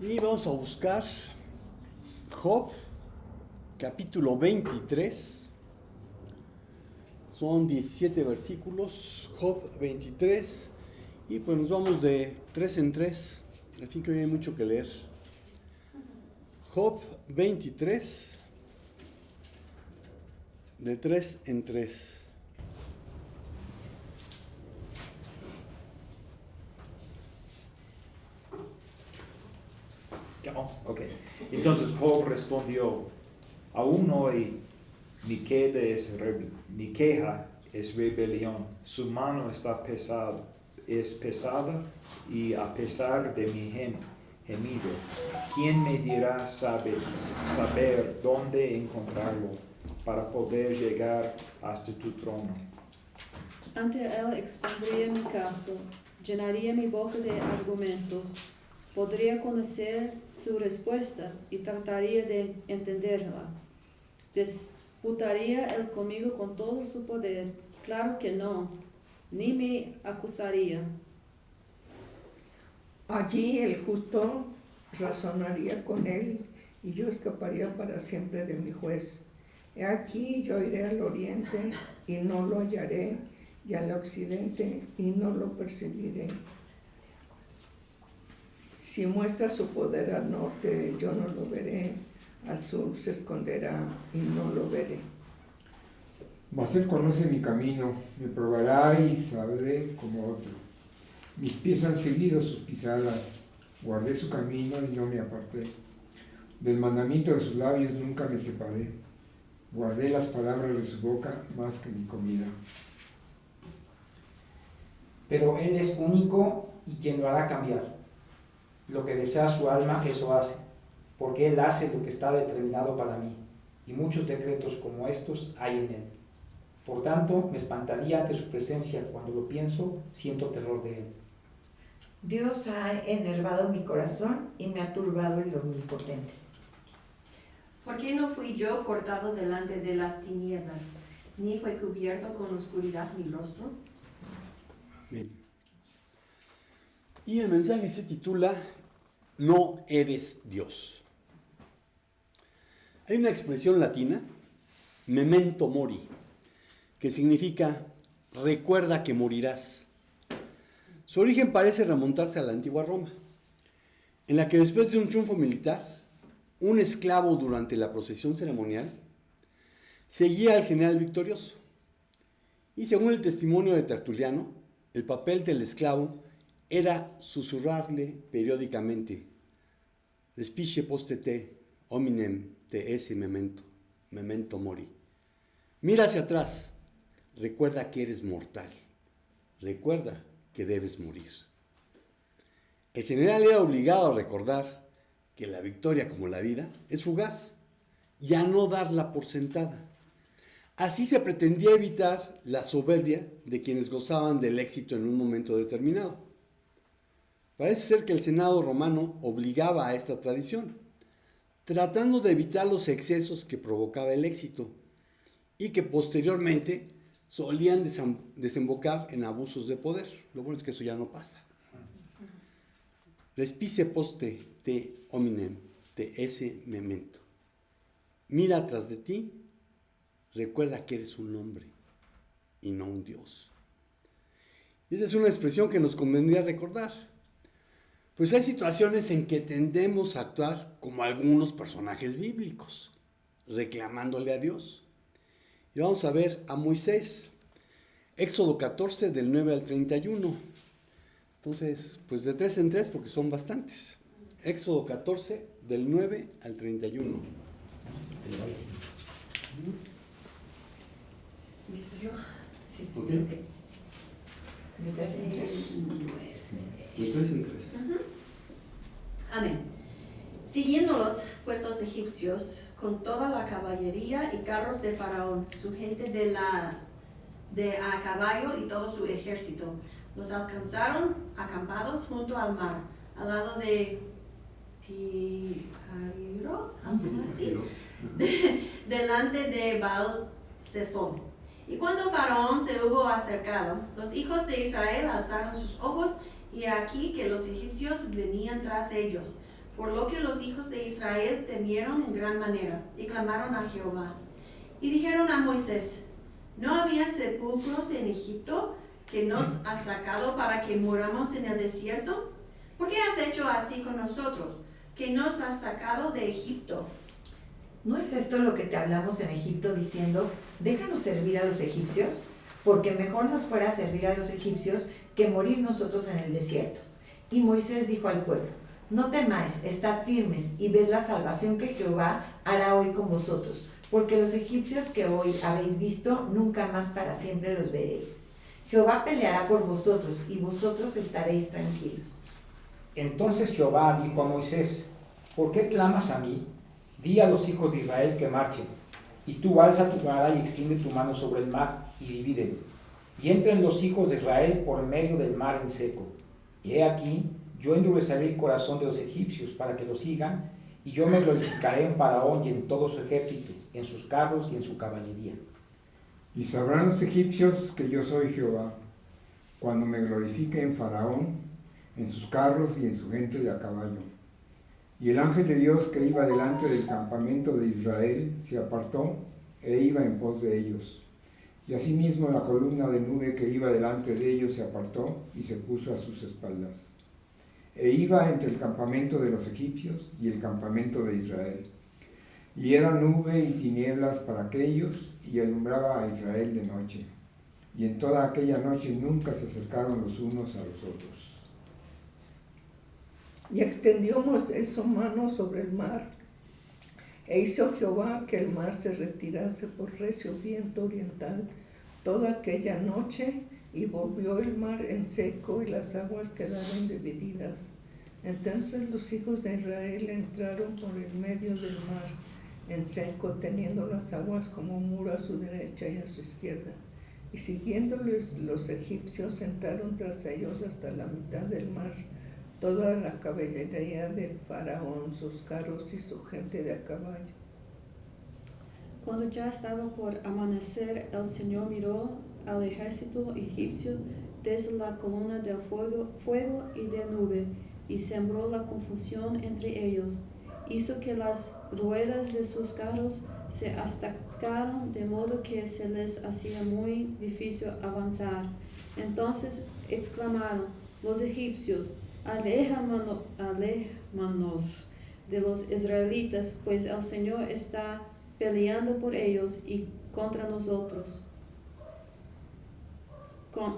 Y vamos a buscar Job, capítulo 23. Son 17 versículos, Job 23. Y pues nos vamos de 3 en 3. Al fin que hoy hay mucho que leer. Job 23, de 3 en 3. Oh, ok. Entonces Job respondió: aún hoy mi queja es rebelión, su mano es pesada, y a pesar de mi gemido, ¿quién me dirá saber dónde encontrarlo para poder llegar hasta tu trono? Ante él expondría mi caso, llenaría mi boca de argumentos, podría conocer su respuesta y trataría de entenderla. ¿Disputaría él conmigo con todo su poder? Claro que no, ni me acusaría. Allí el justo razonaría con él, y yo escaparía para siempre de mi juez. He aquí yo iré al oriente, y no lo hallaré, y al occidente, y no lo percibiré. Si muestra su poder al norte, yo no lo veré, al sur se esconderá, y no lo veré. Mas él conoce mi camino, me probará y sabré como otro. Mis pies han seguido sus pisadas, guardé su camino y no me aparté. Del mandamiento de sus labios nunca me separé, guardé las palabras de su boca más que mi comida. Pero Él es único y quien lo hará cambiar. Lo que desea su alma, eso hace, porque Él hace lo que está determinado para mí, y muchos decretos como estos hay en Él. Por tanto, me espantaría ante su presencia. Cuando lo pienso, siento terror de Él. Dios ha enervado mi corazón y me ha turbado el omnipotente. ¿Por qué no fui yo cortado delante de las tinieblas, ni fue cubierto con oscuridad mi rostro? Bien. Y el mensaje se titula No eres Dios. Hay una expresión latina, memento mori, que significa recuerda que morirás. Su origen parece remontarse a la antigua Roma, en la que después de un triunfo militar, un esclavo durante la procesión ceremonial seguía al general victorioso. Y según el testimonio de Tertuliano, el papel del esclavo era susurrarle periódicamente: Respice poste te, hominem te esse memento mori. Mira hacia atrás, recuerda que eres mortal, recuerda que debes morir. El general era obligado a recordar que la victoria, como la vida, es fugaz, y a no darla por sentada. Así se pretendía evitar la soberbia de quienes gozaban del éxito en un momento determinado. Parece ser que el Senado romano obligaba a esta tradición, tratando de evitar los excesos que provocaba el éxito y que posteriormente solían desembocar en abusos de poder. Lo bueno es que eso ya no pasa. Respice poste te hominem te esse memento. Mira atrás de ti, recuerda que eres un hombre y no un Dios. Y esa es una expresión que nos convendría recordar. Pues hay situaciones en que tendemos a actuar como algunos personajes bíblicos, reclamándole a Dios. Y vamos a ver a Moisés, Éxodo 14 del 9 al 31. Entonces, pues de 3 en 3 porque son bastantes. Éxodo 14 del 9 al 31. ¿Empiezo yo? Sí. ¿Ok? De 3 en 3. De 3 en 3. Amén. Siguiéndolos, pues los egipcios, con toda la caballería y carros de Faraón, su gente de a caballo y todo su ejército, los alcanzaron acampados junto al mar, al lado de Pirairo, algo así, delante de Baal-Zephón. Y cuando Faraón se hubo acercado, los hijos de Israel alzaron sus ojos, y aquí que los egipcios venían tras ellos. por lo que los hijos de Israel temieron en gran manera y clamaron a Jehová. Y dijeron a Moisés, ¿no había sepulcros en Egipto que nos has sacado para que muramos en el desierto? ¿Por qué has hecho así con nosotros, que nos has sacado de Egipto? ¿No es esto lo que te hablamos en Egipto diciendo, déjanos servir a los egipcios? Porque mejor nos fuera servir a los egipcios que morir nosotros en el desierto. Y Moisés dijo al pueblo, no temáis, estad firmes y ved la salvación que Jehová hará hoy con vosotros, porque los egipcios que hoy habéis visto, nunca más para siempre los veréis. Jehová peleará por vosotros y vosotros estaréis tranquilos. Entonces Jehová dijo a Moisés, ¿por qué clamas a mí? Di a los hijos de Israel que marchen, y tú alza tu vara y extiende tu mano sobre el mar y divídelo, y entren los hijos de Israel por medio del mar en seco. Y he aquí, yo endureceré el corazón de los egipcios para que los sigan, y yo me glorificaré en Faraón y en todo su ejército, en sus carros y en su caballería. Y sabrán los egipcios que yo soy Jehová, cuando me glorifique en Faraón, en sus carros y en su gente de a caballo. Y el ángel de Dios que iba delante del campamento de Israel se apartó e iba en pos de ellos. Y asimismo la columna de nube que iba delante de ellos se apartó y se puso a sus espaldas. E iba entre el campamento de los egipcios y el campamento de Israel. Y era nube y tinieblas para aquellos, y alumbraba a Israel de noche. Y en toda aquella noche nunca se acercaron los unos a los otros. Y extendió Moisés su mano sobre el mar, e hizo Jehová que el mar se retirase por recio viento oriental toda aquella noche, y volvió el mar en seco, y las aguas quedaron divididas. Entonces los hijos de Israel entraron por el medio del mar en seco, teniendo las aguas como muro a su derecha y a su izquierda. Y siguiéndoles los egipcios, entraron tras ellos hasta la mitad del mar, toda la caballería del faraón, sus carros y su gente de a caballo. Cuando ya estaba por amanecer, el Señor miró al ejército egipcio desde la columna del fuego y de nube, y sembró la confusión entre ellos. Hizo que las ruedas de sus carros se astacaron, de modo que se les hacía muy difícil avanzar. Entonces exclamaron los egipcios, aléjanos de los israelitas, pues el Señor está peleando por ellos y contra nosotros.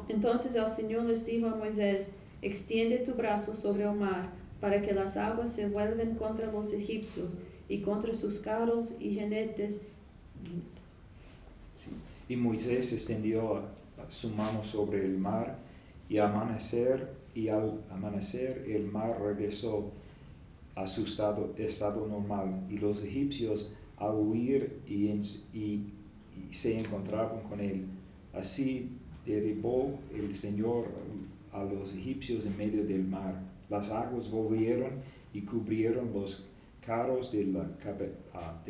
Entonces el Señor les dijo a Moisés, extiende tu brazo sobre el mar, para que las aguas se vuelvan contra los egipcios y contra sus carros y jinetes. Sí. Y Moisés extendió su mano sobre el mar, y al amanecer el mar regresó a su estado normal, y los egipcios al huir y se encontraban con él. Así derribó el Señor a los egipcios en medio del mar. Las aguas volvieron y cubrieron los carros de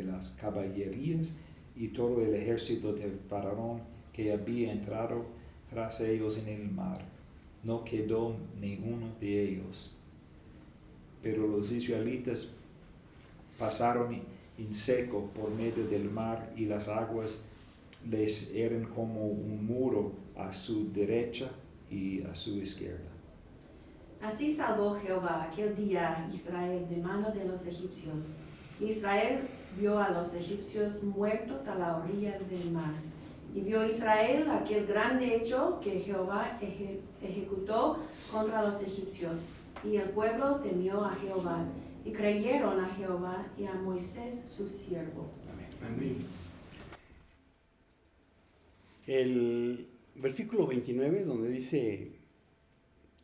las caballerías y todo el ejército de Faraón que había entrado tras ellos en el mar. No quedó ninguno de ellos. Pero los israelitas pasaron en seco por medio del mar, y las aguas les eran como un muro a su derecha y a su izquierda. Así salvó Jehová aquel día a Israel de mano de los egipcios. Israel vio a los egipcios muertos a la orilla del mar. Y vio Israel aquel grande hecho que Jehová ejecutó contra los egipcios. Y el pueblo temió a Jehová, y creyeron a Jehová y a Moisés su siervo. Amén. El versículo 29, donde dice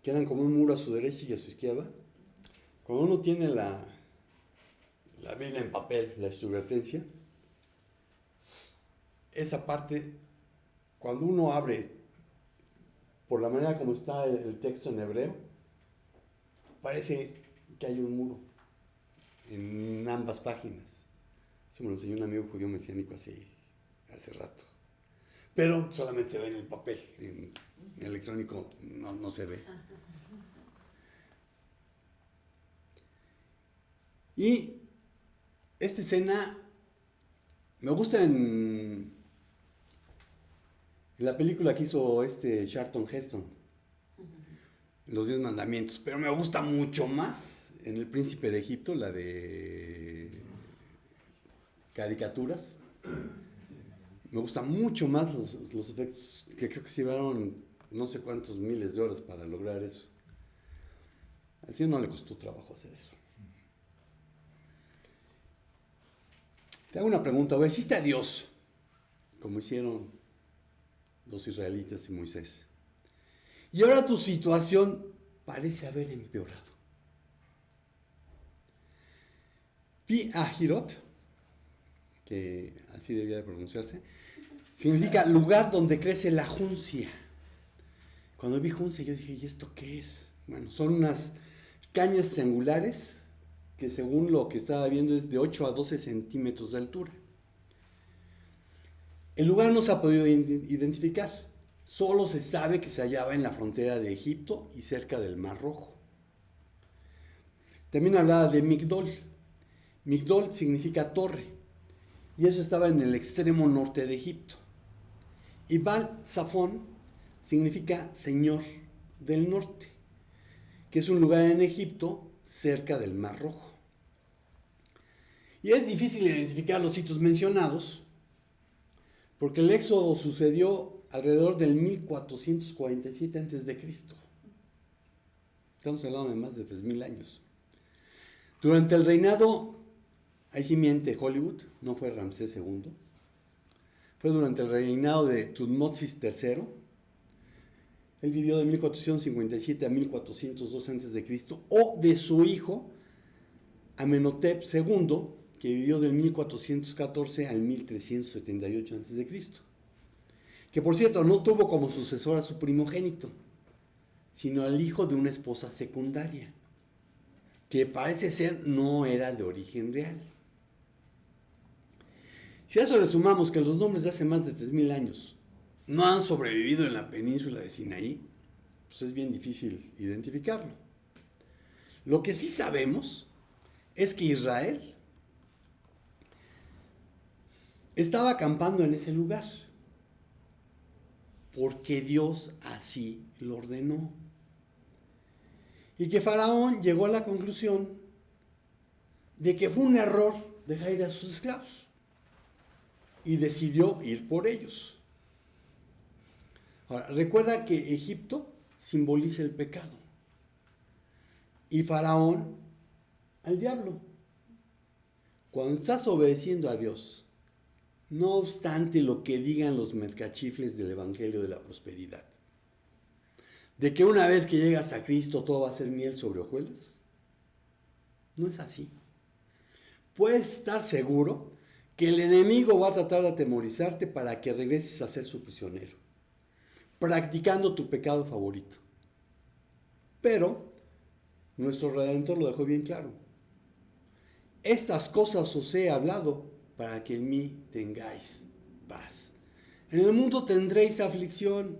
que eran como un muro a su derecha y a su izquierda, cuando uno tiene la Biblia en papel, la estudiantencia, esa parte, cuando uno abre, por la manera como está el texto en hebreo, parece que hay un muro en ambas páginas. Eso me lo enseñó un amigo judío mesiánico hace rato. Pero solamente se ve en el papel, en electrónico no se ve. Y esta escena me gusta en la película que hizo Charlton Heston, Los 10 Mandamientos, pero me gusta mucho más en El Príncipe de Egipto, la de caricaturas. Me gustan mucho más los efectos, que creo que se llevaron no sé cuántos miles de horas para lograr eso. Al Señor no le costó trabajo hacer eso. Te hago una pregunta, ¿obedeciste a Dios como hicieron los israelitas y Moisés? Y ahora tu situación parece haber empeorado. Pi Hahirot, que así debía de pronunciarse, significa lugar donde crece la juncia. Cuando vi juncia yo dije, ¿y esto qué es? Bueno, son unas cañas triangulares que según lo que estaba viendo es de 8 a 12 centímetros de altura. El lugar no se ha podido identificar, solo se sabe que se hallaba en la frontera de Egipto y cerca del Mar Rojo. También hablaba de Migdol. Migdol significa torre, y eso estaba en el extremo norte de Egipto. Y Baal Zafón significa Señor del Norte, que es un lugar en Egipto cerca del Mar Rojo. Y es difícil identificar los sitios mencionados, porque el éxodo sucedió alrededor del 1447 a.C. Estamos hablando de más de 3.000 años. Durante el reinado, ahí sí miente Hollywood, no fue Ramsés II, fue durante el reinado de Tutmosis III. Él vivió de 1457 a 1402 a.C., o de su hijo Amenhotep II, que vivió del 1414 al 1378 a.C., que por cierto no tuvo como sucesor a su primogénito, sino al hijo de una esposa secundaria, que parece ser no era de origen real. Si a eso le sumamos que los nombres de hace más de 3.000 años no han sobrevivido en la península de Sinaí, pues es bien difícil identificarlo. Lo que sí sabemos es que Israel estaba acampando en ese lugar porque Dios así lo ordenó. Y que Faraón llegó a la conclusión de que fue un error dejar ir a sus esclavos y decidió ir por ellos. Ahora, recuerda que Egipto simboliza el pecado y Faraón al diablo. Cuando estás obedeciendo a Dios, no obstante lo que digan los mercachifles del Evangelio de la Prosperidad, de que una vez que llegas a Cristo todo va a ser miel sobre hojuelas, no es así. Puedes estar seguro que el enemigo va a tratar de atemorizarte para que regreses a ser su prisionero, practicando tu pecado favorito. Pero nuestro Redentor lo dejó bien claro. Estas cosas os he hablado para que en mí tengáis paz. En el mundo tendréis aflicción,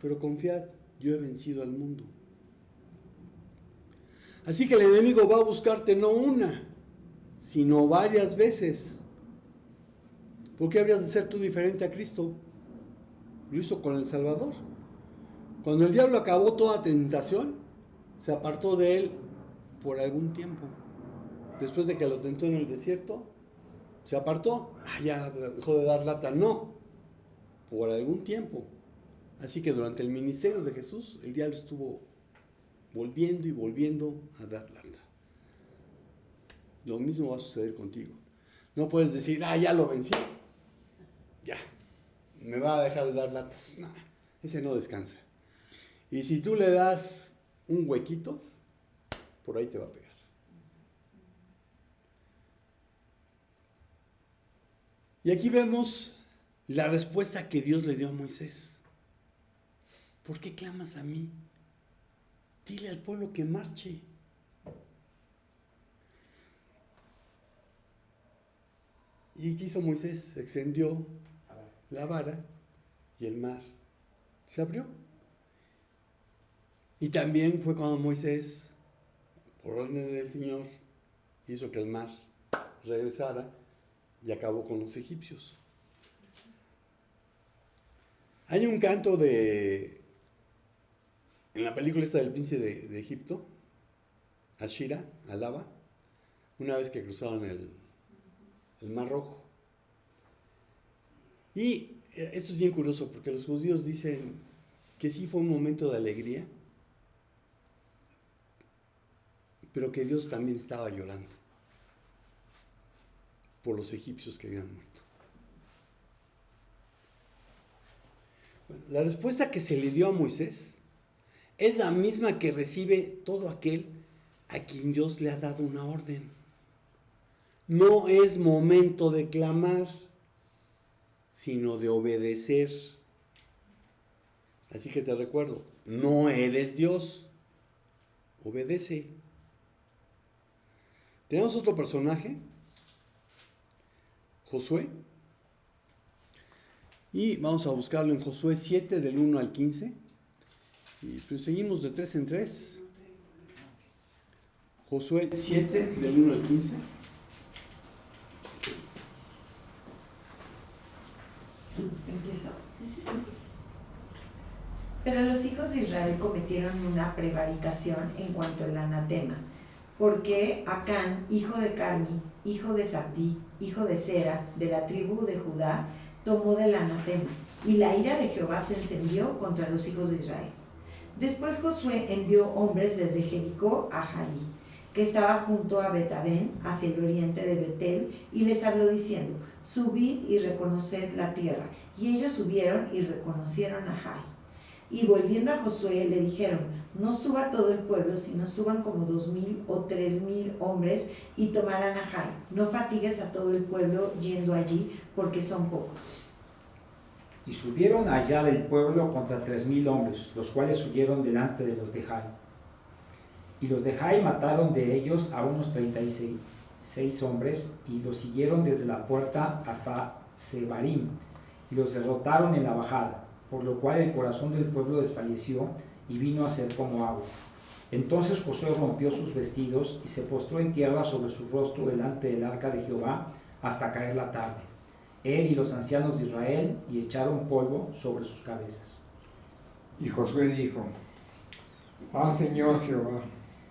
pero confiad, yo he vencido al mundo. Así que el enemigo va a buscarte no una, sino varias veces. ¿Por qué habrías de ser tú diferente a Cristo? Lo hizo con el Salvador. Cuando el diablo acabó toda tentación, se apartó de él por algún tiempo. Después de que lo tentó en el desierto, se apartó. Ya dejó de dar lata. No, por algún tiempo. Así que durante el ministerio de Jesús, el diablo estuvo volviendo y volviendo a dar lata. Lo mismo va a suceder contigo. No puedes decir, ya lo vencí. Ya, me va a dejar de dar lata. No, ese no descansa. Y si tú le das un huequito, por ahí te va a pegar. Y aquí vemos la respuesta que Dios le dio a Moisés. ¿Por qué clamas a mí? Dile al pueblo que marche. ¿Y qué hizo Moisés? Extendió la vara y el mar se abrió. Y también fue cuando Moisés, por orden del Señor, hizo que el mar regresara y acabó con los egipcios. Hay un canto en la película esta del príncipe de Egipto, Ashira, alaba, una vez que cruzaron el Mar Rojo. Y esto es bien curioso porque los judíos dicen que sí fue un momento de alegría, pero que Dios también estaba llorando por los egipcios que habían muerto. Bueno, la respuesta que se le dio a Moisés es la misma que recibe todo aquel a quien Dios le ha dado una orden. No es momento de clamar, sino de obedecer. Así que te recuerdo, no eres Dios, obedece. Tenemos otro personaje, Josué, y vamos a buscarlo en Josué 7 del 1 al 15, y pues seguimos de 3 en 3. Josué 7 del 1 al 15. ¿Empiezo? Pero los hijos de Israel cometieron una prevaricación en cuanto al anatema, porque Acán, hijo de Carmi, hijo de Zabdí, hijo de Sera, de la tribu de Judá, tomó del anatema, y la ira de Jehová se encendió contra los hijos de Israel. Después Josué envió hombres desde Jericó a Jai, que estaba junto a Betabén, hacia el oriente de Betel, y les habló diciendo: subid y reconoced la tierra. Y ellos subieron y reconocieron a Jai. Y volviendo a Josué le dijeron: no suba todo el pueblo, sino suban como 2,000 o 3,000 hombres y tomarán a Jai. No fatigues a todo el pueblo yendo allí, porque son pocos. Y subieron allá del pueblo contra 3,000 hombres, los cuales huyeron delante de los de Jai. Y los de Jai mataron de ellos a unos 36 hombres, y los siguieron desde la puerta hasta Sebarim, y los derrotaron en la bajada, por lo cual el corazón del pueblo desfalleció y vino a ser como agua. Entonces Josué rompió sus vestidos y se postró en tierra sobre su rostro delante del arca de Jehová hasta caer la tarde, él y los ancianos de Israel, y echaron polvo sobre sus cabezas. Y Josué dijo: ah, Señor Jehová,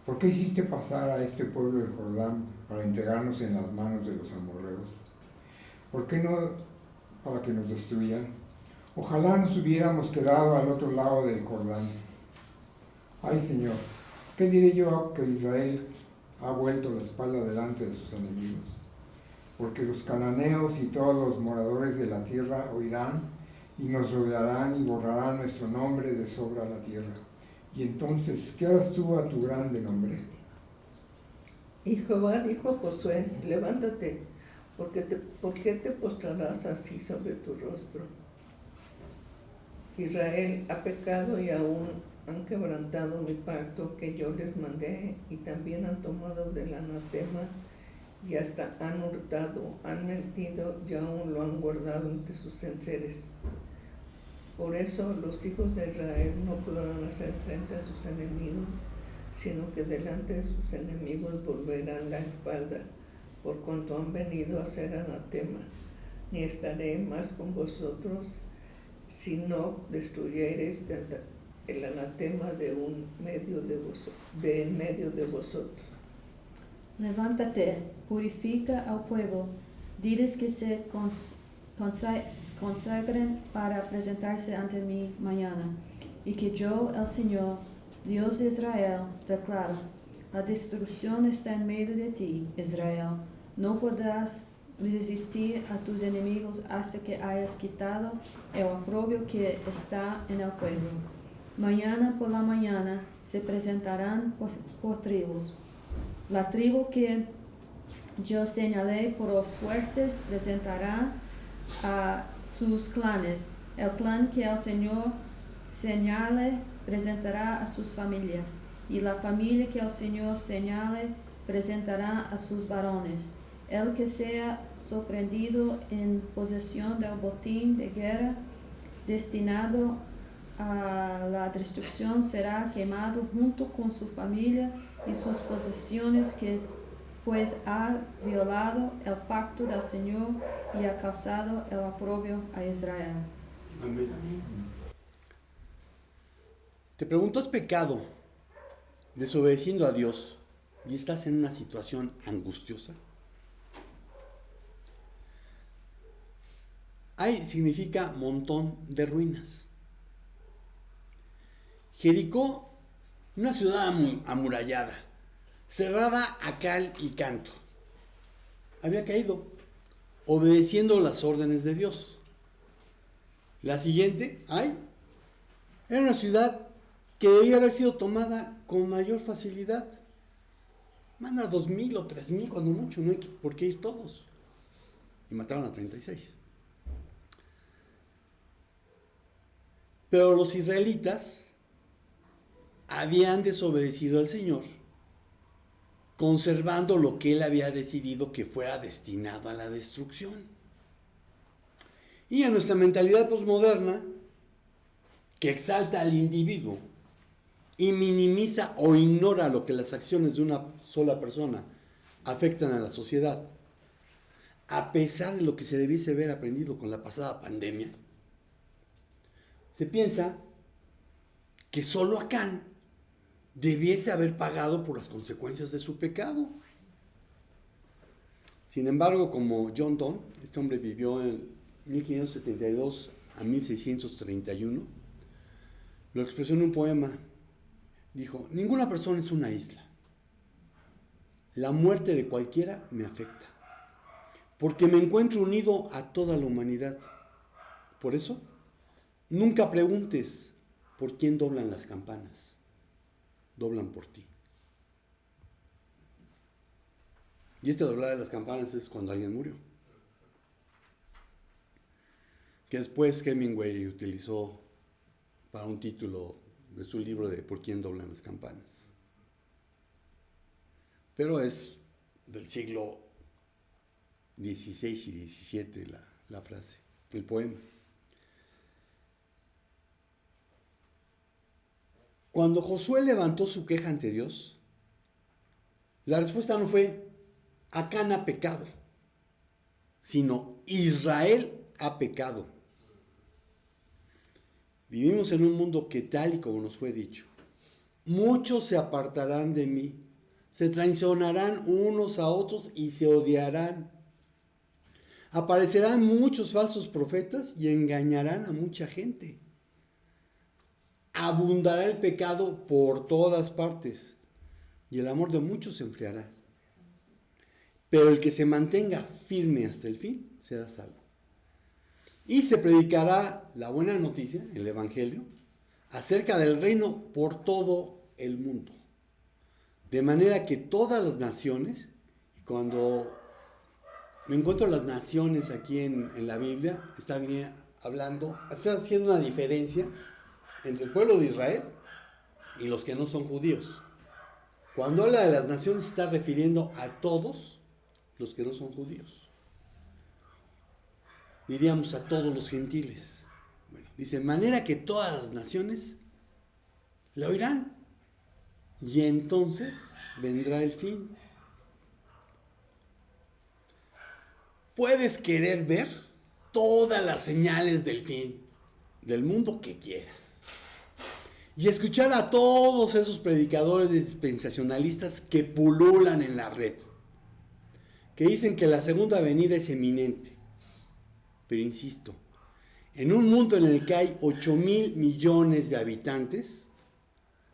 ¿por qué hiciste pasar a este pueblo el Jordán para entregarnos en las manos de los amorreos? ¿Por qué no para que nos destruyan? Ojalá nos hubiéramos quedado al otro lado del Jordán. Ay, Señor, ¿qué diré yo que Israel ha vuelto la espalda delante de sus enemigos? Porque los cananeos y todos los moradores de la tierra oirán y nos rodearán y borrarán nuestro nombre de sobre la tierra. Y entonces, ¿qué harás tú a tu grande nombre? Y Jehová dijo a Josué: levántate, ¿por qué te postrarás así sobre tu rostro? Israel ha pecado y aún han quebrantado mi pacto que yo les mandé, y también han tomado del anatema, y hasta han hurtado, han mentido y aún lo han guardado entre sus enseres. Por eso los hijos de Israel no podrán hacer frente a sus enemigos, sino que delante de sus enemigos volverán la espalda, por cuanto han venido a ser anatema. Ni estaré más con vosotros, si no destruyereis el anatema de en medio de vosotros. Levántate, purifica al pueblo, diles que se consagren para presentarse ante mí mañana, y que yo, el Señor, Dios de Israel, declaro: la destrucción está en medio de ti, Israel. No podrás resistir a tus enemigos hasta que hayas quitado el oprobio que está en el pueblo. Mañana por la mañana se presentarán por tribus. La tribu que yo señalé por suertes presentará a sus clanes. El clan que el Señor señale presentará a sus familias, y la familia que el Señor señale presentará a sus varones. El que sea sorprendido en posesión del botín de guerra destinado a la destrucción será quemado junto con su familia y sus posesiones, pues ha violado el pacto del Señor y ha causado el oprobio a Israel. Amén. Te pregunto, ¿has pecado desobedeciendo a Dios y estás en una situación angustiosa? Ay significa montón de ruinas. Jericó, una ciudad amurallada, cerrada a cal y canto, había caído, obedeciendo las órdenes de Dios. La siguiente, era una ciudad que debía haber sido tomada con mayor facilidad. Manda 2,000 o 3,000 cuando mucho, no hay por qué ir todos. Y mataron a 36. Pero los israelitas habían desobedecido al Señor, conservando lo que Él había decidido que fuera destinado a la destrucción. Y en nuestra mentalidad posmoderna, que exalta al individuo y minimiza o ignora lo que las acciones de una sola persona afectan a la sociedad, a pesar de lo que se debiese haber aprendido con la pasada pandemia, se piensa que solo Acán debiese haber pagado por las consecuencias de su pecado. Sin embargo, como John Donne, este hombre vivió en 1572 a 1631, lo expresó en un poema. Dijo: ninguna persona es una isla. La muerte de cualquiera me afecta, porque me encuentro unido a toda la humanidad. Por eso, nunca preguntes por quién doblan las campanas. Doblan por ti. Y este doblar de las campanas es cuando alguien murió, que después Hemingway utilizó para un título de su libro de ¿Por quién doblan las campanas? Pero es del siglo XVI y XVII la frase, el poema. Cuando Josué levantó su queja ante Dios, la respuesta no fue Acán ha pecado, sino Israel ha pecado. Vivimos en un mundo que, tal y como nos fue dicho, muchos se apartarán de mí, se traicionarán unos a otros y se odiarán. Aparecerán muchos falsos profetas y engañarán a mucha gente. Abundará el pecado por todas partes y el amor de muchos se enfriará. Pero el que se mantenga firme hasta el fin será salvo. Y se predicará la buena noticia, el Evangelio, acerca del reino por todo el mundo. De manera que todas las naciones, y cuando me encuentro las naciones aquí en la Biblia, está haciendo una diferencia entre el pueblo de Israel y los que no son judíos. Cuando habla de las naciones, se está refiriendo a todos los que no son judíos. Diríamos a todos los gentiles. Bueno, dice, de manera que todas las naciones la oirán y entonces vendrá el fin. Puedes querer ver todas las señales del fin del mundo que quieras y escuchar a todos esos predicadores dispensacionalistas que pululan en la red, que dicen que la segunda venida es eminente. Pero insisto, en un mundo en el que hay 8,000 millones de habitantes,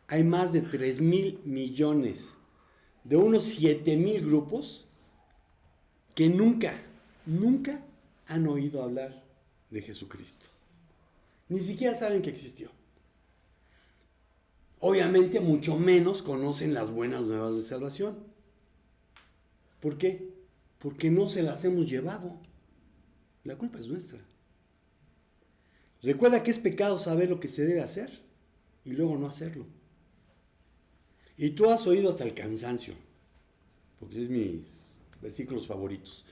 hay más de 3,000 millones de unos 7,000 grupos que nunca han oído hablar de Jesucristo. Ni siquiera saben que existió. Obviamente, mucho menos conocen las buenas nuevas de salvación. ¿Por qué? Porque no se las hemos llevado. La culpa es nuestra. Recuerda que es pecado saber lo que se debe hacer y luego no hacerlo. Y tú has oído hasta el cansancio, porque es mis versículos favoritos.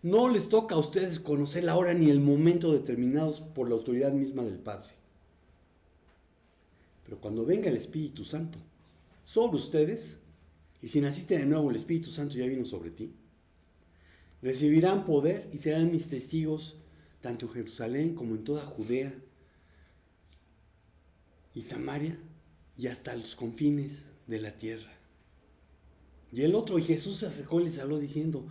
No les toca a ustedes conocer la hora ni el momento determinados por la autoridad misma del Padre. Pero cuando venga el Espíritu Santo sobre ustedes, y si naciste de nuevo, el Espíritu Santo ya vino sobre ti. Recibirán poder y serán mis testigos, tanto en Jerusalén como en toda Judea y Samaria y hasta los confines de la tierra. Y el otro, y Jesús se acercó y les habló diciendo: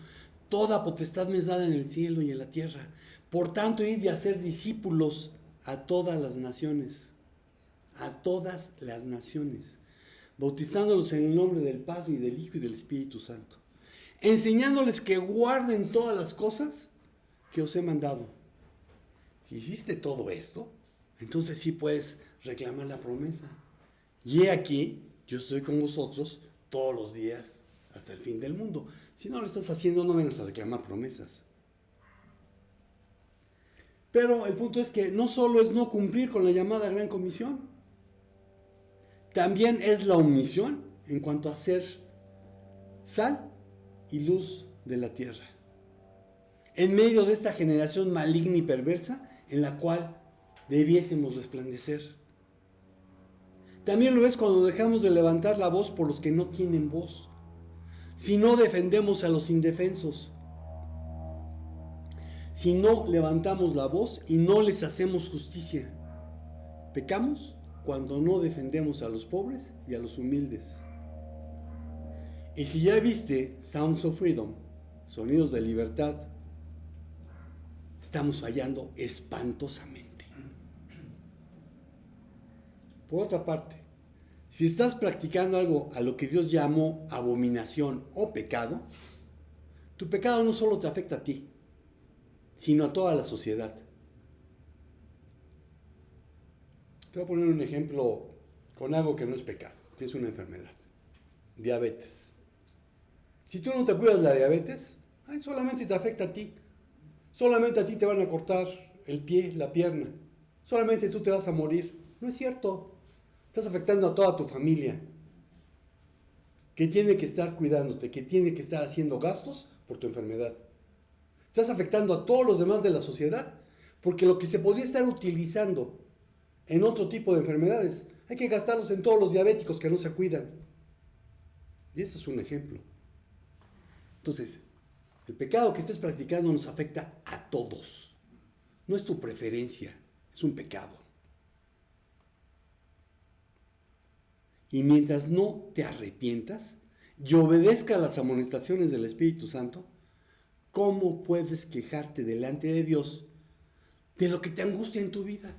toda potestad me es dada en el cielo y en la tierra. Por tanto, id y hacer discípulos a todas las naciones, bautizándolos en el nombre del Padre y del Hijo y del Espíritu Santo, enseñándoles que guarden todas las cosas que os he mandado. Si hiciste todo esto, entonces sí puedes reclamar la promesa. Y he aquí, yo estoy con vosotros todos los días hasta el fin del mundo. Si no lo estás haciendo, no vengas a reclamar promesas. Pero el punto es que no solo es no cumplir con la llamada Gran Comisión, también es la omisión en cuanto a ser sal y luz de la tierra, en medio de esta generación maligna y perversa en la cual debiésemos resplandecer. También lo es cuando dejamos de levantar la voz por los que no tienen voz, si no defendemos a los indefensos, si no levantamos la voz y no les hacemos justicia. Pecamos cuando no defendemos a los pobres y a los humildes. Y si ya viste Sounds of Freedom, Sonidos de Libertad, estamos fallando espantosamente. Por otra parte, si estás practicando algo a lo que Dios llamó abominación o pecado, tu pecado no solo te afecta a ti, sino a toda la sociedad. Te voy a poner un ejemplo con algo que no es pecado, que es una enfermedad. Diabetes. Si tú no te cuidas de la diabetes, solamente te afecta a ti. Solamente a ti te van a cortar el pie, la pierna. Solamente tú te vas a morir. No es cierto. Estás afectando a toda tu familia, que tiene que estar cuidándote, que tiene que estar haciendo gastos por tu enfermedad. Estás afectando a todos los demás de la sociedad, porque lo que se podría estar utilizando en otro tipo de enfermedades, hay que gastarlos en todos los diabéticos que no se cuidan. Y ese es un ejemplo. Entonces, el pecado que estés practicando nos afecta a todos. No es tu preferencia, es un pecado. Y mientras no te arrepientas y obedezcas las amonestaciones del Espíritu Santo, ¿cómo puedes quejarte delante de Dios de lo que te angustia en tu vida?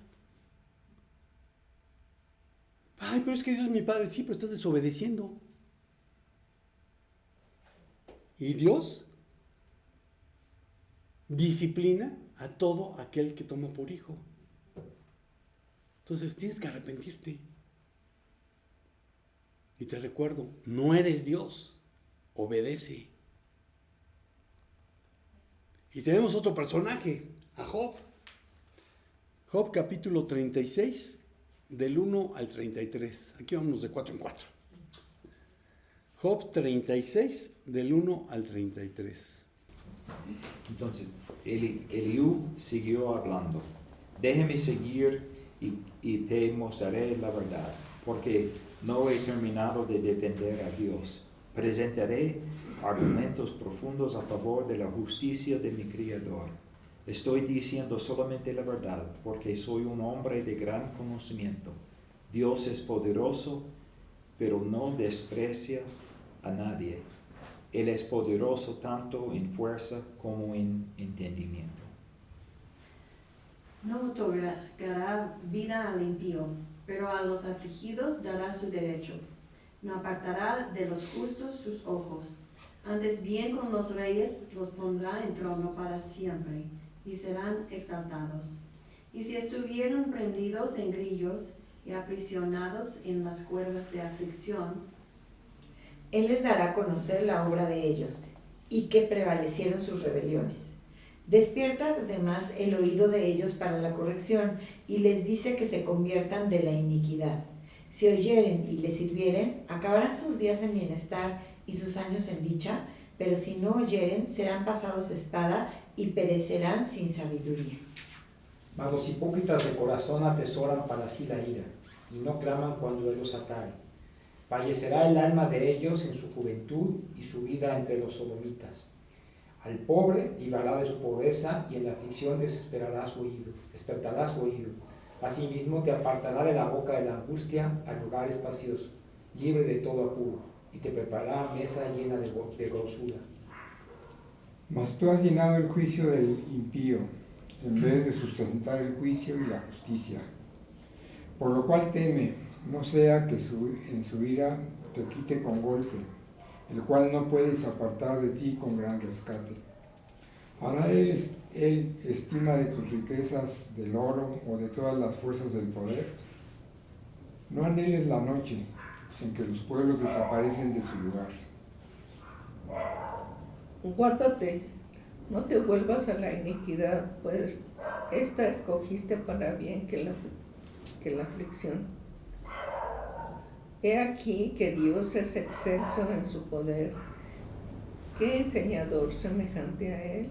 Ay, pero es que Dios es mi Padre. Sí, pero estás desobedeciendo. Y Dios disciplina a todo aquel que toma por hijo. Entonces tienes que arrepentirte. Y te recuerdo, no eres Dios, obedece. Y tenemos otro personaje, a Job. Job capítulo 36, del 1 al 33. Aquí vamos de 4 en 4. Job 36, del 1 al 33. Entonces, Eliú siguió hablando. Déjame seguir y te mostraré la verdad, porque no he terminado de defender a Dios. Presentaré argumentos profundos a favor de la justicia de mi Creador. Estoy diciendo solamente la verdad, porque soy un hombre de gran conocimiento. Dios es poderoso, pero no desprecia a nadie. Él es poderoso tanto en fuerza como en entendimiento. No otorgará vida al impío, pero a los afligidos dará su derecho. No apartará de los justos sus ojos. Antes bien con los reyes los pondrá en trono para siempre, y serán exaltados. Y si estuvieron prendidos en grillos y aprisionados en las cuerdas de aflicción, Él les dará a conocer la obra de ellos, y que prevalecieron sus rebeliones. Despierta además el oído de ellos para la corrección, y les dice que se conviertan de la iniquidad. Si oyeren y les sirvieren, acabarán sus días en bienestar y sus años en dicha, pero si no oyeren, serán pasados espada y perecerán sin sabiduría. Mas los hipócritas de corazón atesoran para sí la ira, y no claman cuando Él los ataque. Fallecerá el alma de ellos en su juventud y su vida entre los sodomitas. Al pobre librará de su pobreza y en la aflicción despertará su oído. Asimismo te apartará de la boca de la angustia al lugar espacioso, libre de todo apuro, y te preparará mesa llena de grosura. Mas tú has llenado el juicio del impío, en vez de sustentar el juicio y la justicia. Por lo cual teme, no sea que en su ira te quite con golpe, el cual no puedes apartar de ti con gran rescate. ¿Hará él estima de tus riquezas, del oro o de todas las fuerzas del poder? No anheles la noche en que los pueblos desaparecen de su lugar. Guárdate, no te vuelvas a la iniquidad, pues esta escogiste para bien que la aflicción. He aquí que Dios es excelso en su poder. ¿Qué enseñador semejante a él?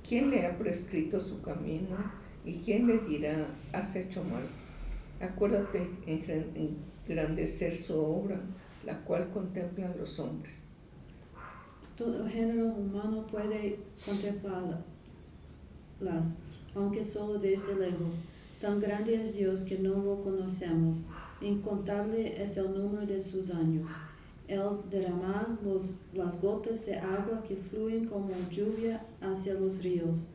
¿Quién le ha prescrito su camino? ¿Y quién le dirá, has hecho mal? Acuérdate engrandecer su obra, la cual contemplan los hombres. Todo género humano puede contemplarlas, aunque solo desde lejos. Tan grande es Dios que no lo conocemos. Incontable es el número de sus años. Él derrama las gotas de agua que fluyen como lluvia hacia los ríos.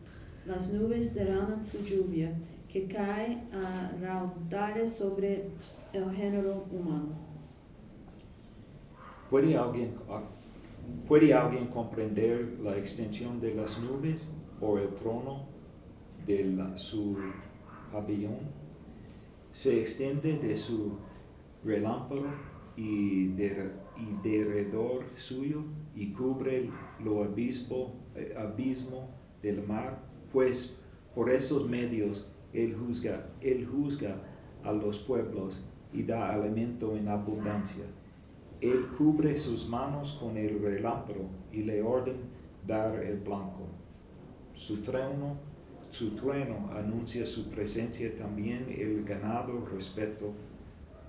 Las nubes derraman su lluvia, que cae a raudales sobre el género humano. ¿Puede alguien comprender la extensión de las nubes o el trono de su pabellón? Se extiende de su relámpago y derredor suyo y cubre lo abismo del mar, pues por esos medios él juzga a los pueblos y da alimento en abundancia. Él cubre sus manos con el relámpago y le ordena dar el blanco. Su trueno anuncia su presencia, también el ganado respecto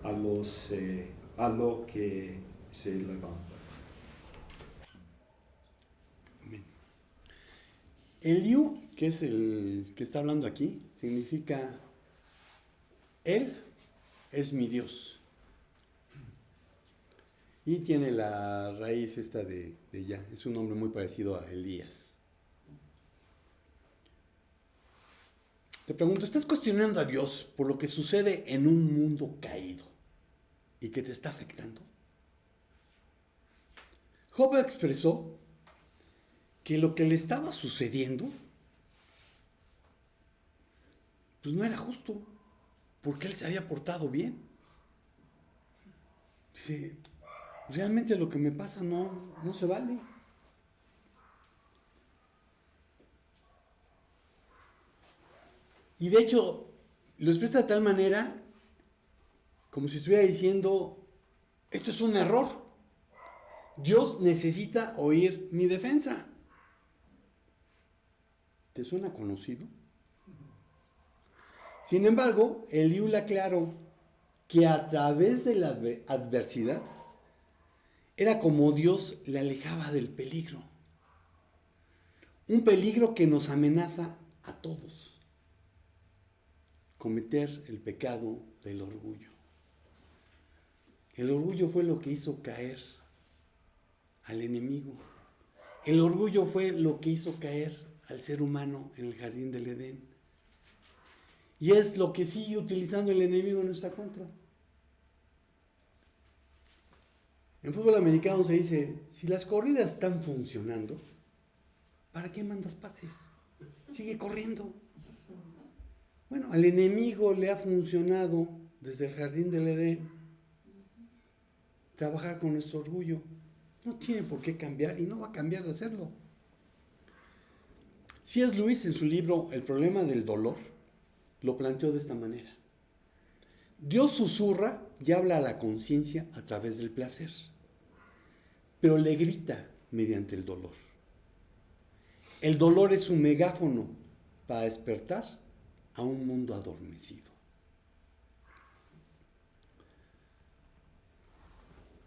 a lo que se levanta. Eliú, que es el que está hablando aquí, significa Él es mi Dios. Y tiene la raíz esta de ya, es un nombre muy parecido a Elías. Te pregunto, ¿estás cuestionando a Dios por lo que sucede en un mundo caído y que te está afectando? Job expresó que lo que le estaba sucediendo pues no era justo, porque él se había portado bien. Dice, realmente lo que me pasa no se vale. Y de hecho, lo expresa de tal manera como si estuviera diciendo, esto es un error. Dios necesita oír mi defensa. ¿Te suena conocido? Sin embargo, Eliú le aclaró que a través de la adversidad era como Dios le alejaba del peligro. Un peligro que nos amenaza a todos. Cometer el pecado del orgullo. El orgullo fue lo que hizo caer al enemigo. El orgullo fue lo que hizo caer al ser humano en el jardín del Edén. Y es lo que sigue utilizando el enemigo en nuestra contra. En fútbol americano se dice, si las corridas están funcionando, ¿para qué mandas pases? Sigue corriendo. Bueno, al enemigo le ha funcionado desde el jardín del Edén trabajar con nuestro orgullo. No tiene por qué cambiar y no va a cambiar de hacerlo. C.S. Lewis en su libro El problema del dolor lo planteó de esta manera. Dios susurra y habla a la conciencia a través del placer, pero le grita mediante el dolor. El dolor es un megáfono para despertar a un mundo adormecido.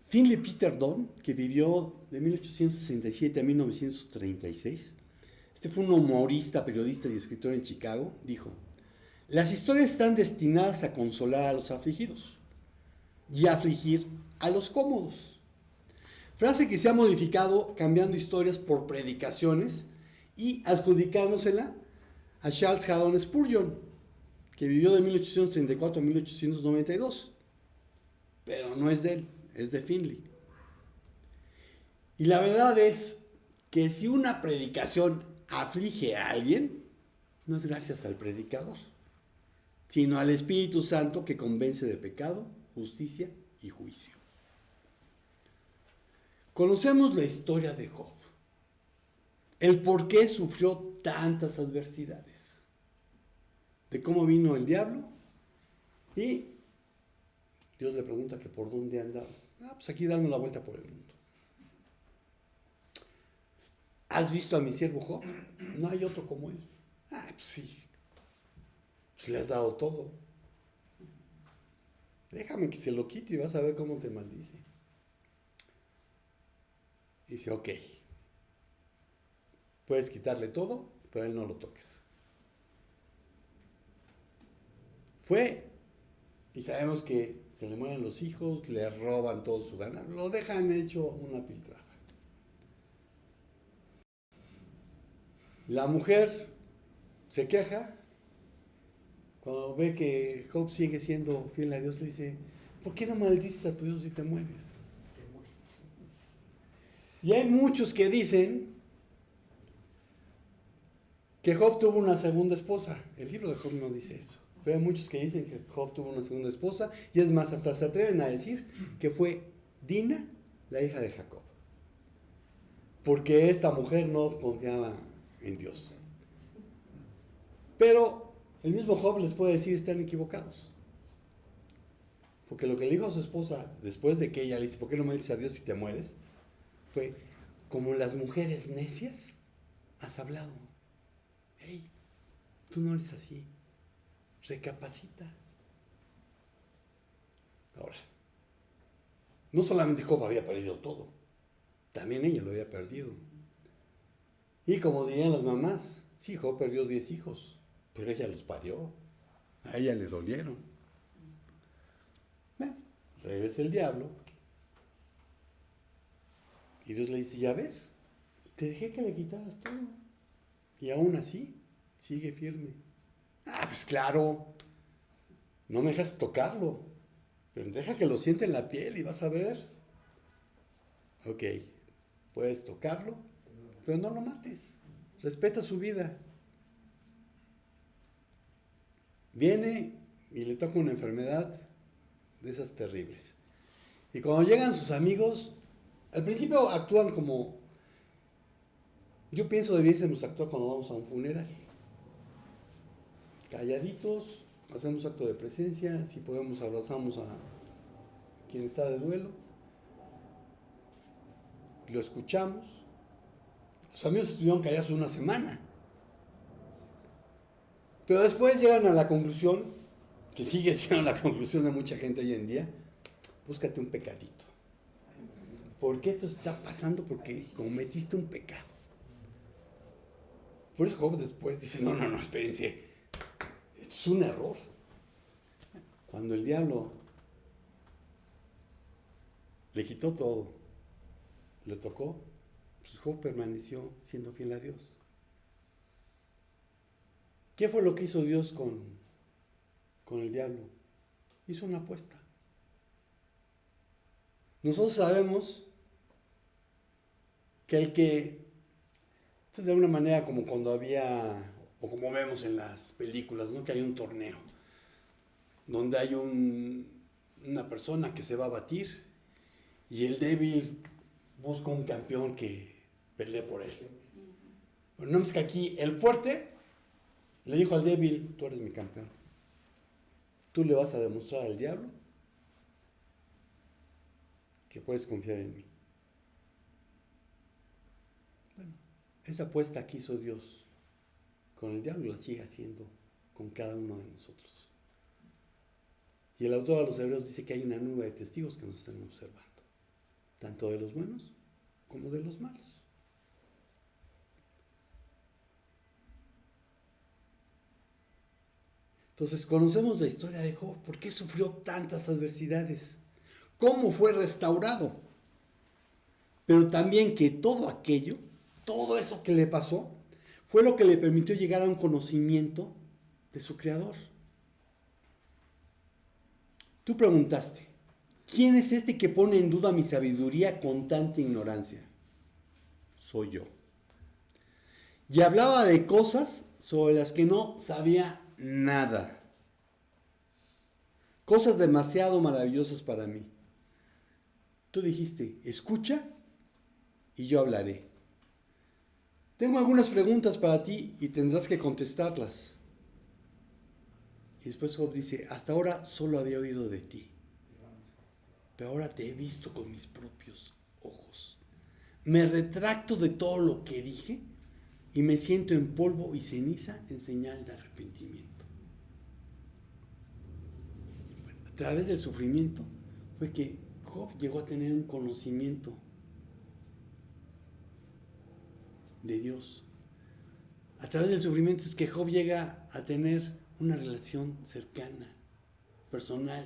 Finley Peter Dunne, que vivió de 1867 a 1936, este fue un humorista, periodista y escritor en Chicago, dijo: las historias están destinadas a consolar a los afligidos y a afligir a los cómodos. Frase que se ha modificado cambiando historias por predicaciones y adjudicándosela a Charles Haddon Spurgeon, que vivió de 1834 a 1892. Pero no es de él, es de Finley. Y la verdad es que si una predicación aflige a alguien, no es gracias al predicador, sino al Espíritu Santo que convence de pecado, justicia y juicio. Conocemos la historia de Job, el por qué sufrió tantas adversidades, de cómo vino el diablo y Dios le pregunta que por dónde andaba. Pues aquí dando la vuelta por el mundo. ¿Has visto a mi siervo Job? No hay otro como él. Pues sí. Pues le has dado todo. Déjame que se lo quite y vas a ver cómo te maldice. Dice, ok. Puedes quitarle todo, pero a él no lo toques. Fue, y sabemos que se le mueren los hijos, le roban todo su ganado, lo dejan hecho una piltrafa. La mujer se queja cuando ve que Job sigue siendo fiel a Dios, le dice: ¿por qué no maldices a tu Dios si te mueres? Y hay muchos que dicen que Job tuvo una segunda esposa. El libro de Job no dice eso. Pero hay muchos que dicen que Job tuvo una segunda esposa, y es más, hasta se atreven a decir que fue Dina, la hija de Jacob, porque esta mujer no confiaba en Dios. Pero el mismo Job les puede decir: están equivocados, porque lo que le dijo a su esposa después de que ella le dice: ¿por qué no maldices a Dios si te mueres?, fue: como las mujeres necias has hablado. Hey, tú no eres así. Recapacita. Ahora, no solamente Job había perdido todo, también ella lo había perdido. Y como dirían las mamás, sí, Job perdió 10 hijos, pero ella los parió. A ella le dolieron. Bueno, regresa el diablo y Dios le dice: ya ves, te dejé que le quitaras todo y aún así sigue firme. Pues claro, no me dejas tocarlo, pero deja que lo siente en la piel y vas a ver. Ok, puedes tocarlo, pero no lo mates, respeta su vida. Viene y le toca una enfermedad de esas terribles. Y cuando llegan sus amigos, al principio actúan como, yo pienso debiésemos actuar cuando vamos a un funeral. Calladitos, hacemos acto de presencia, si podemos abrazamos a quien está de duelo, lo escuchamos. Los amigos estuvieron callados una semana, pero después llegan a la conclusión, que sigue siendo la conclusión de mucha gente hoy en día: búscate un pecadito. ¿Por qué esto está pasando? Porque cometiste un pecado. Por eso Job después dice: no, espérense, esto es un error. Cuando el diablo le quitó todo, le tocó, pues Job permaneció siendo fiel a Dios. ¿Qué fue lo que hizo Dios con el diablo? Hizo una apuesta. Nosotros sabemos que esto es de alguna manera como cuando había, o como vemos en las películas, ¿no?, que hay un torneo donde hay una persona que se va a batir y el débil busca un campeón que pelee por él. Pero no es que aquí el fuerte le dijo al débil: tú eres mi campeón. Tú le vas a demostrar al diablo que puedes confiar en mí. Bueno, esa apuesta que hizo Dios con el diablo la sigue haciendo con cada uno de nosotros. Y el autor de los Hebreos dice que hay una nube de testigos que nos están observando. tanto de los buenos como de los malos. Entonces conocemos la historia de Job. ¿Por qué sufrió tantas adversidades? ¿Cómo fue restaurado? Pero también que todo aquello, todo eso que le pasó, fue lo que le permitió llegar a un conocimiento de su Creador. Tú preguntaste, ¿quién es este que pone en duda mi sabiduría con tanta ignorancia? Soy yo. Y hablaba de cosas sobre las que no sabía nada. Cosas demasiado maravillosas para mí. Tú dijiste, escucha y yo hablaré. Tengo algunas preguntas para ti y tendrás que contestarlas. Y después Job dice, hasta ahora solo había oído de ti, pero ahora te he visto con mis propios ojos. Me retracto de todo lo que dije y me siento en polvo y ceniza en señal de arrepentimiento. Bueno, a través del sufrimiento fue que Job llegó a tener un conocimiento de Dios. A través del sufrimiento es que Job llega a tener una relación cercana, personal,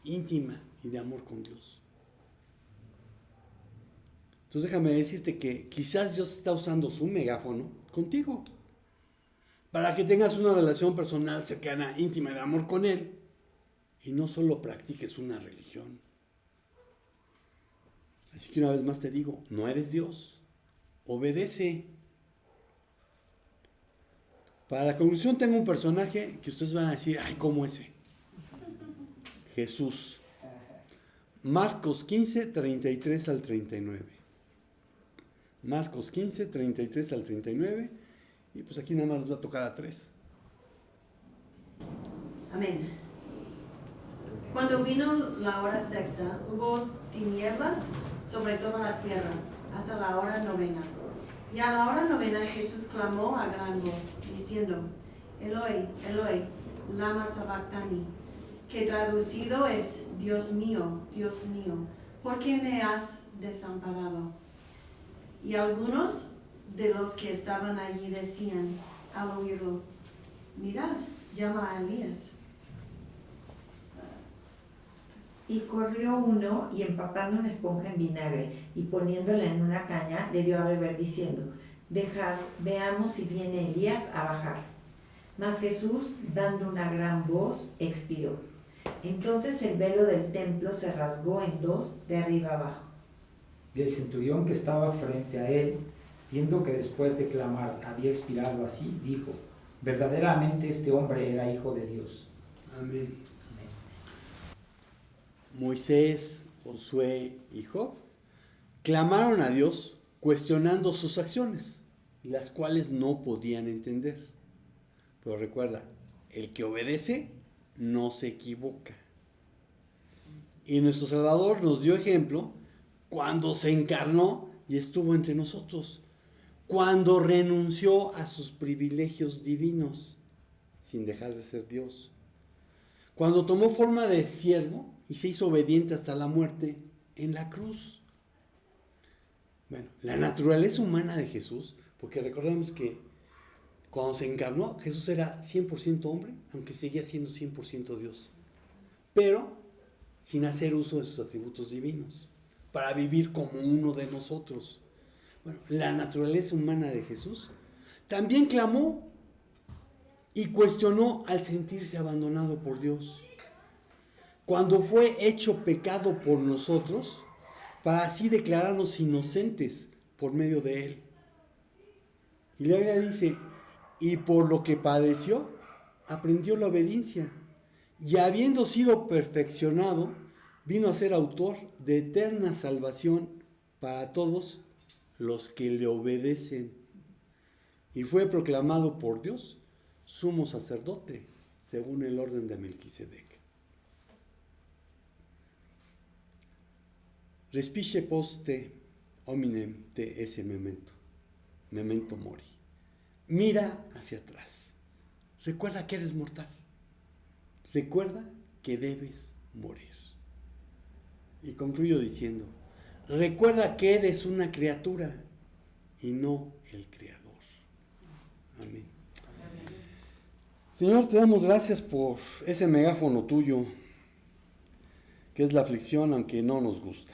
íntima y de amor con Dios. Entonces déjame decirte que quizás Dios está usando su megáfono contigo para que tengas una relación personal, cercana, íntima, de amor con Él y no solo practiques una religión. Así que una vez más te digo, no eres Dios, obedece. Para la conclusión tengo un personaje que ustedes van a decir, ay, ¿cómo ese? Jesús. Marcos 15, 33 al 39. Marcos 15, 33 al 39. Y pues aquí nada más nos va a tocar a 3. Amén. Cuando vino la hora sexta, hubo tinieblas sobre toda la tierra, hasta la hora novena. Y a la hora novena Jesús clamó a gran voz, diciendo, Eloi, Eloi, lama sabactani, que traducido es, Dios mío, ¿por qué me has desamparado? Y algunos de los que estaban allí decían, al oírlo, mirad, llama a Elías. Y corrió uno y empapando una esponja en vinagre y poniéndola en una caña le dio a beber diciendo, dejad, veamos si viene Elías a bajar. Mas Jesús, dando una gran voz, expiró. Entonces el velo del templo se rasgó en dos de arriba abajo. Y el centurión que estaba frente a él, viendo que después de clamar había expirado así, dijo, verdaderamente este hombre era hijo de Dios. Amén. Moisés, Josué y Job clamaron a Dios cuestionando sus acciones, las cuales no podían entender. Pero recuerda, el que obedece no se equivoca. Y nuestro Salvador nos dio ejemplo cuando se encarnó y estuvo entre nosotros, cuando renunció a sus privilegios divinos sin dejar de ser Dios, cuando tomó forma de siervo y se hizo obediente hasta la muerte en la cruz. Bueno, la naturaleza humana de Jesús, porque recordemos que cuando se encarnó, Jesús era 100% hombre, aunque seguía siendo 100% Dios, pero sin hacer uso de sus atributos divinos, para vivir como uno de nosotros. Bueno, la naturaleza humana de Jesús también clamó y cuestionó al sentirse abandonado por Dios, cuando fue hecho pecado por nosotros, para así declararnos inocentes por medio de Él. Y la Biblia dice, y por lo que padeció, aprendió la obediencia, y habiendo sido perfeccionado, vino a ser autor de eterna salvación para todos los que le obedecen. Y fue proclamado por Dios sumo sacerdote, según el orden de Melquisedec. Respice poste hominem te esse memento mori. Mira hacia atrás. Recuerda que eres mortal. Recuerda que debes morir. Y concluyo diciendo, recuerda que eres una criatura y no el Creador. Amén. Señor, te damos gracias por ese megáfono tuyo, que es la aflicción, aunque no nos gusta.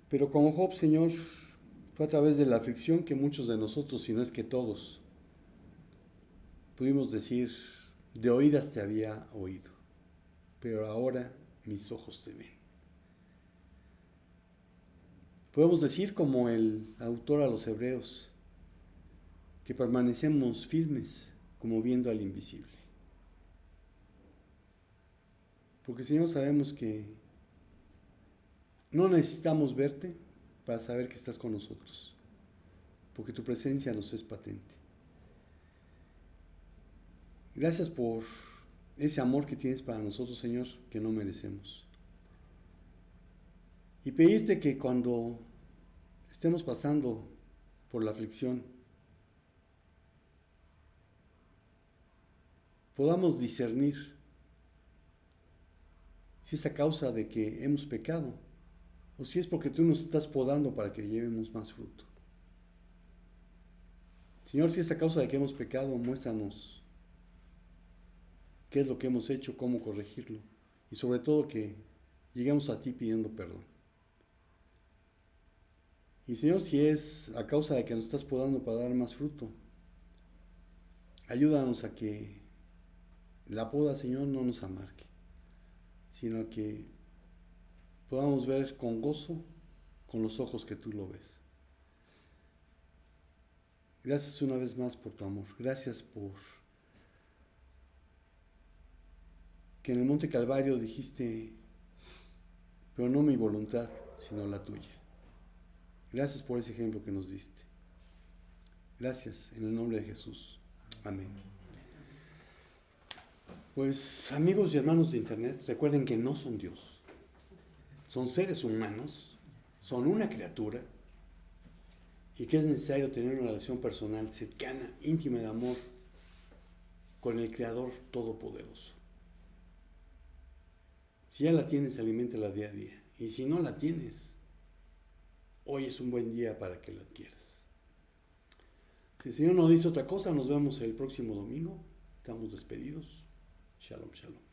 Pero como Job, Señor, fue a través de la aflicción que muchos de nosotros, si no es que todos, pudimos decir, de oídas te había oído, pero ahora mis ojos te ven. Podemos decir, como el autor a los Hebreos, que permanecemos firmes como viendo al invisible. Porque, Señor, sabemos que no necesitamos verte para saber que estás con nosotros, porque tu presencia nos es patente. Gracias por ese amor que tienes para nosotros, Señor, que no merecemos. Y pedirte que cuando estemos pasando por la aflicción, podamos discernir si es a causa de que hemos pecado o si es porque tú nos estás podando para que llevemos más fruto. Señor, si es a causa de que hemos pecado, muéstranos qué es lo que hemos hecho, cómo corregirlo y sobre todo que lleguemos a ti pidiendo perdón. Y Señor, si es a causa de que nos estás podando para dar más fruto, ayúdanos a que la poda, Señor, no nos amargue, sino que podamos ver con gozo, con los ojos que tú lo ves. Gracias una vez más por tu amor. Gracias por que en el Monte Calvario dijiste, pero no mi voluntad, sino la tuya. Gracias por ese ejemplo que nos diste. Gracias, en el nombre de Jesús. Amén. Pues, amigos y hermanos de Internet, recuerden que no son Dios. Son seres humanos, son una criatura, y que es necesario tener una relación personal, cercana, íntima de amor con el Creador Todopoderoso. Si ya la tienes, aliméntala día a día. Y si no la tienes, hoy es un buen día para que la adquieras. Si el Señor no dice otra cosa, nos vemos el próximo domingo. Estamos despedidos. Shalom, shalom.